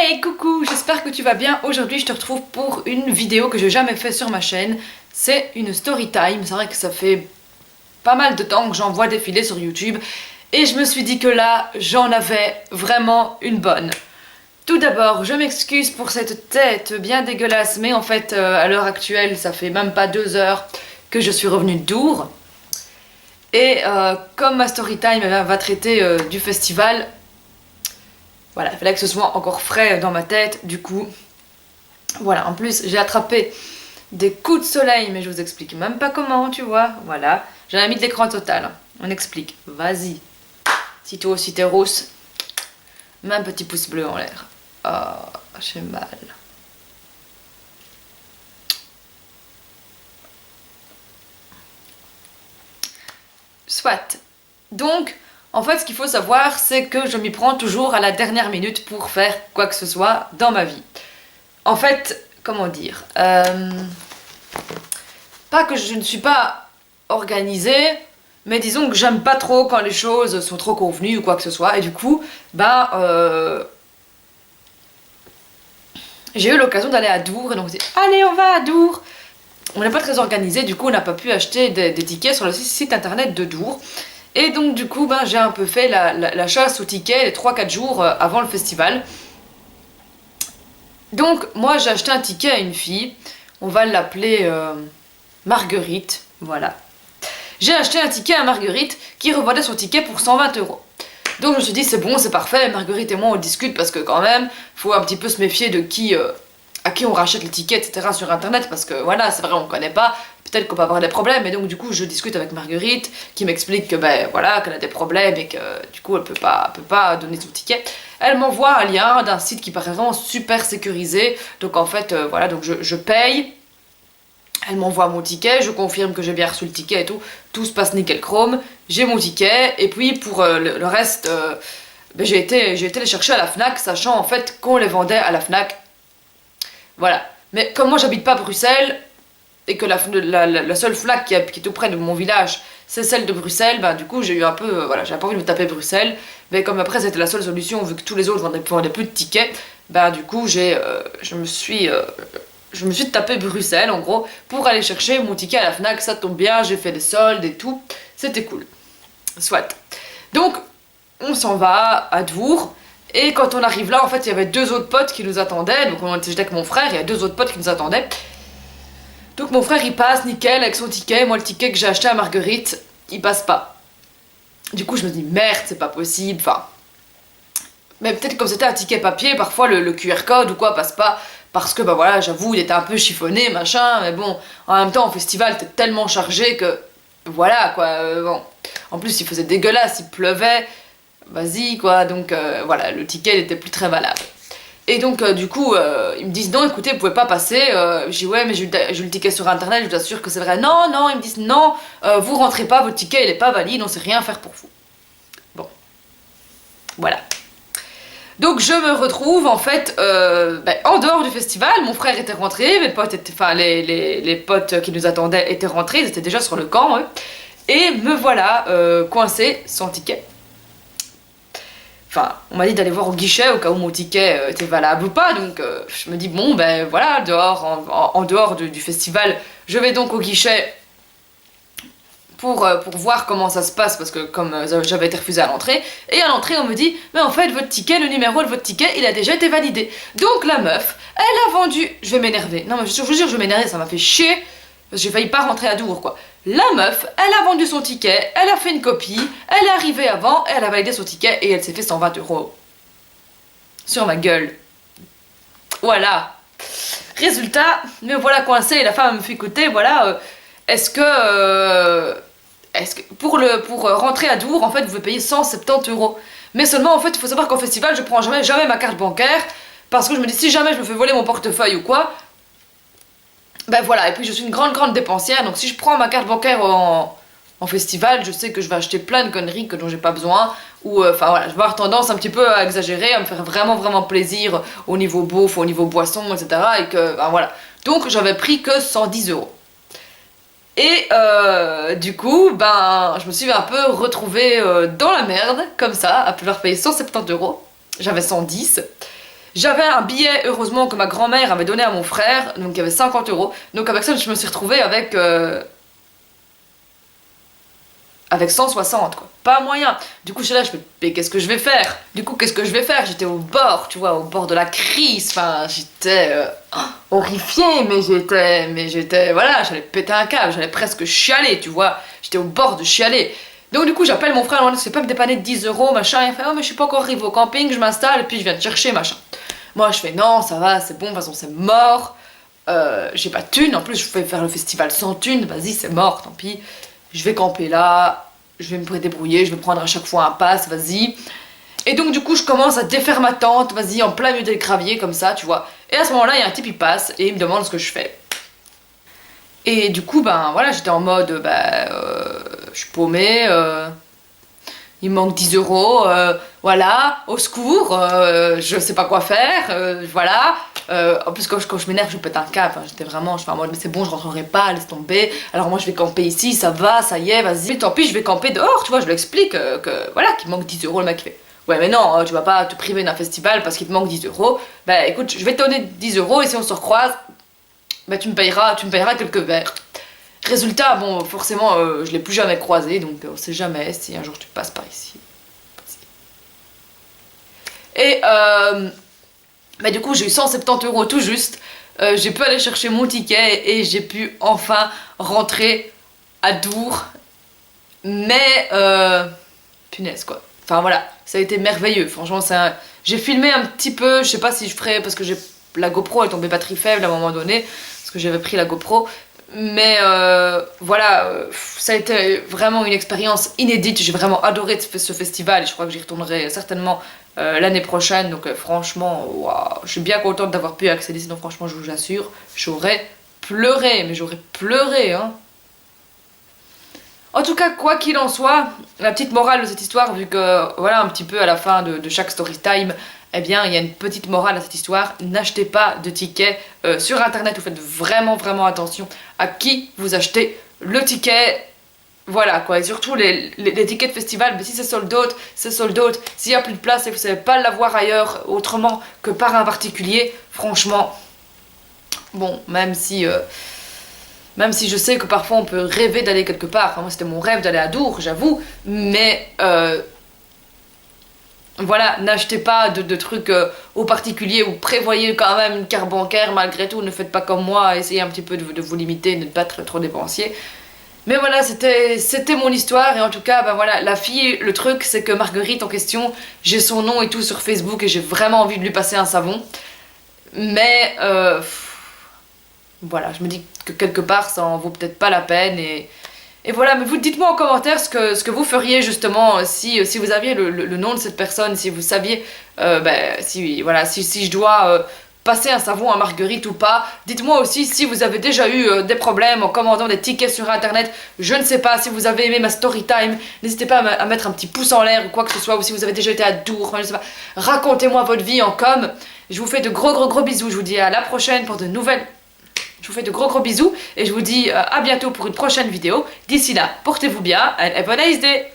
Hey, coucou, j'espère que tu vas bien. Aujourd'hui, je te retrouve pour une vidéo que j'ai jamais fait sur ma chaîne. C'est une story time. C'est vrai que ça fait pas mal de temps que j'en vois défiler sur YouTube. Et je me suis dit que là, j'en avais vraiment une bonne. Tout d'abord, je m'excuse pour cette tête bien dégueulasse. Mais en fait, à l'heure actuelle, ça fait même pas 2 heures que je suis revenue de Dour. Et comme ma story time va traiter du festival... Voilà, il fallait que ce soit encore frais dans ma tête, du coup, voilà, en plus j'ai attrapé des coups de soleil, mais je vous explique même pas comment, tu vois, voilà, j'avais mis de l'écran total, on explique, vas-y, si toi aussi t'es rousse, mets un petit pouce bleu en l'air, oh, j'ai mal. Soit, donc... En fait, ce qu'il faut savoir, c'est que je m'y prends toujours à la dernière minute pour faire quoi que ce soit dans ma vie. En fait, comment dire pas que je ne suis pas organisée, mais disons que j'aime pas trop quand les choses sont trop convenues ou quoi que ce soit. Et du coup, j'ai eu l'occasion d'aller à Dour. Et donc, on s'est dit, allez, on va à Dour. On n'est pas très organisé, du coup, on n'a pas pu acheter des tickets sur le site internet de Dour. Et donc du coup, j'ai un peu fait la chasse aux tickets les 3-4 jours avant le festival. Donc moi j'ai acheté un ticket à une fille, on va l'appeler Marguerite, voilà. J'ai acheté un ticket à Marguerite qui revendait son ticket pour 120 €. Donc je me suis dit c'est bon, c'est parfait, Marguerite et moi on discute parce que quand même, faut un petit peu se méfier de à qui on rachète les tickets, etc. sur internet parce que voilà, c'est vrai, on connaît pas, peut-être qu'on peut avoir des problèmes, et donc du coup je discute avec Marguerite qui m'explique que voilà, qu'elle a des problèmes et que du coup elle peut pas donner son ticket. Elle m'envoie un lien d'un site qui paraît vraiment super sécurisé, donc en fait voilà, donc je paye, elle m'envoie mon ticket, je confirme que j'ai bien reçu le ticket et tout se passe nickel chrome, j'ai mon ticket, et puis pour le reste, j'ai été les chercher à la Fnac, sachant en fait qu'on les vendait à la Fnac. Voilà. Mais comme moi j'habite pas à Bruxelles, et que la seule Fnac qui est tout près de mon village, c'est celle de Bruxelles, du coup j'ai eu un peu, voilà, j'avais pas envie de me taper Bruxelles, mais comme après c'était la seule solution, vu que tous les autres vendaient plus de tickets, du coup je me suis tapé Bruxelles en gros, pour aller chercher mon ticket à la Fnac, ça tombe bien, j'ai fait des soldes et tout, c'était cool. Soit. Donc, on s'en va à Dour. Et quand on arrive là, en fait, il y avait 2 autres potes qui nous attendaient. Donc, j'étais avec mon frère, il y a 2 autres potes qui nous attendaient. Donc, mon frère, il passe nickel avec son ticket. Moi, le ticket que j'ai acheté à Marguerite, il passe pas. Du coup, je me dis, merde, c'est pas possible. Enfin. Mais peut-être comme c'était un ticket papier, parfois le QR code ou quoi passe pas. Parce que, voilà, j'avoue, il était un peu chiffonné, machin. Mais bon, en même temps, au festival, t'es tellement chargé que. Voilà, quoi. Bon. En plus, il faisait dégueulasse, il pleuvait. Vas-y quoi, donc voilà, le ticket n'était plus très valable. Et donc du coup, ils me disent non, écoutez, vous pouvez pas passer. Je dis ouais, mais j'ai eu le ticket sur internet, je vous assure que c'est vrai. Non, non, ils me disent non, vous rentrez pas, votre ticket il est pas valide, on sait rien faire pour vous. Bon, voilà. Donc je me retrouve en fait en dehors du festival, mon frère était rentré, mes potes étaient, enfin les potes qui nous attendaient étaient rentrés, ils étaient déjà sur le camp, eux, et me voilà coincé sans ticket. Enfin, on m'a dit d'aller voir au guichet au cas où mon ticket était valable ou pas, donc je me dis bon voilà, dehors, en dehors du festival, je vais donc au guichet pour voir comment ça se passe, parce que comme j'avais été refusée à l'entrée, et à l'entrée on me dit mais en fait votre ticket, le numéro de votre ticket, il a déjà été validé. Donc la meuf, elle a vendu, je vais m'énerver, non mais je vous jure je vais m'énerver, ça m'a fait chier, parce que j'ai failli pas rentrer à Dour quoi. La meuf, elle a vendu son ticket, elle a fait une copie, elle est arrivée avant, et elle a validé son ticket et elle s'est fait 120 € sur ma gueule. Voilà. Résultat, me voilà coincée et la femme me fait écouter, voilà, est-ce que pour rentrer à Dour, en fait, vous pouvez payer 170 €. Mais seulement, en fait, il faut savoir qu'au festival, je prends jamais ma carte bancaire, parce que je me dis, si jamais je me fais voler mon portefeuille ou quoi, voilà, et puis je suis une grande dépensière, donc si je prends ma carte bancaire en festival, je sais que je vais acheter plein de conneries dont j'ai pas besoin, ou enfin voilà, je vais avoir tendance un petit peu à exagérer, à me faire vraiment plaisir au niveau bouffe, au niveau boisson, etc. Et que, voilà. Donc j'avais pris que 110 €. Et du coup, je me suis un peu retrouvée dans la merde, comme ça, à pouvoir payer 170 €. J'avais 110. J'avais un billet, heureusement, que ma grand-mère avait donné à mon frère, donc il y avait 50 euros. Donc avec ça, je me suis retrouvée avec 160 quoi. Pas moyen. Du coup, je suis là, je me dis, mais qu'est-ce que je vais faire? Du coup, qu'est-ce que je vais faire? J'étais au bord, tu vois, au bord de la crise. Enfin, j'étais horrifiée, voilà, j'allais péter un câble, j'allais presque chialer, tu vois. J'étais au bord de chialer. Donc du coup, j'appelle mon frère, je ne pas me dépanner de 10 euros, machin. Il fait, oh, mais je suis pas encore arrivé au camping, je m'installe, et puis je viens te chercher, machin. Moi, je fais, non, ça va, c'est bon, de toute façon, c'est mort. J'ai pas de thune, en plus, je vais faire le festival sans thune, vas-y, c'est mort, tant pis. Je vais camper là, je vais me débrouiller, je vais prendre à chaque fois un pass, vas-y. Et donc du coup je commence à défaire ma tente, vas-y, en plein milieu des graviers comme ça, tu vois. Et à ce moment-là, il y a un type, il passe et il me demande ce que je fais. Et du coup, ben voilà, j'étais en mode, je suis paumée, il me manque 10 euros, voilà, au secours, je sais pas quoi faire, voilà. En plus, quand je m'énerve, je pète un câble. Enfin, j'étais vraiment, je fais en mode, mais c'est bon, je rentrerai pas, laisse tomber. Alors moi, je vais camper ici, ça va, ça y est, vas-y. Mais tant pis, je vais camper dehors, tu vois, je lui explique voilà, qu'il manque 10 euros, le mec il fait. Ouais, mais non, tu vas pas te priver d'un festival parce qu'il te manque 10 euros. Bah écoute, je vais te donner 10 euros et si on se recroise, bah tu me payeras quelques verres. Résultat, bon, forcément, je l'ai plus jamais croisé, donc on sait jamais si un jour tu passes par ici. Et bah du coup j'ai eu 170 euros tout juste, j'ai pu aller chercher mon ticket et j'ai pu enfin rentrer à Dour, mais punaise quoi, enfin voilà, ça a été merveilleux, franchement j'ai filmé un petit peu, je sais pas si je ferai, parce que la GoPro elle tombait batterie faible à un moment donné, parce que j'avais pris la GoPro, mais voilà, ça a été vraiment une expérience inédite, j'ai vraiment adoré ce festival et je crois que j'y retournerai certainement l'année prochaine, donc franchement, wow, je suis bien contente d'avoir pu accéder, sinon franchement je vous assure, j'aurais pleuré, mais j'aurais pleuré, hein. En tout cas, quoi qu'il en soit, la petite morale de cette histoire, vu que voilà un petit peu à la fin de chaque story time, eh bien il y a une petite morale à cette histoire, n'achetez pas de tickets sur internet, vous faites vraiment vraiment attention à qui vous achetez le ticket. Voilà quoi, et surtout les tickets de festival, mais si c'est sold out, c'est sold out. S'il n'y a plus de place et vous ne savez pas l'avoir ailleurs autrement que par un particulier, franchement, bon, même si je sais que parfois on peut rêver d'aller quelque part, enfin, moi c'était mon rêve d'aller à Dour, j'avoue, mais voilà, n'achetez pas de trucs aux particuliers ou prévoyez quand même une carte bancaire malgré tout, ne faites pas comme moi, essayez un petit peu de vous limiter, de ne pas être trop dépensier. Mais voilà, c'était mon histoire et en tout cas, ben voilà, la fille, le truc c'est que Marguerite en question, j'ai son nom et tout sur Facebook et j'ai vraiment envie de lui passer un savon. Mais voilà, je me dis que quelque part ça en vaut peut-être pas la peine et voilà, mais vous dites-moi en commentaire ce que vous feriez justement si vous aviez le nom de cette personne, si vous saviez, si je dois passer un savon à Marguerite ou pas. Dites-moi aussi si vous avez déjà eu des problèmes en commandant des tickets sur internet. Je ne sais pas si vous avez aimé ma story time. N'hésitez pas à mettre un petit pouce en l'air ou quoi que ce soit. Ou si vous avez déjà été à Dour, enfin, je sais pas. Racontez-moi votre vie en com. Je vous fais de gros bisous. Je vous dis à la prochaine pour de nouvelles... Je vous fais de gros bisous et je vous dis à bientôt pour une prochaine vidéo. D'ici là, portez-vous bien and have a nice day.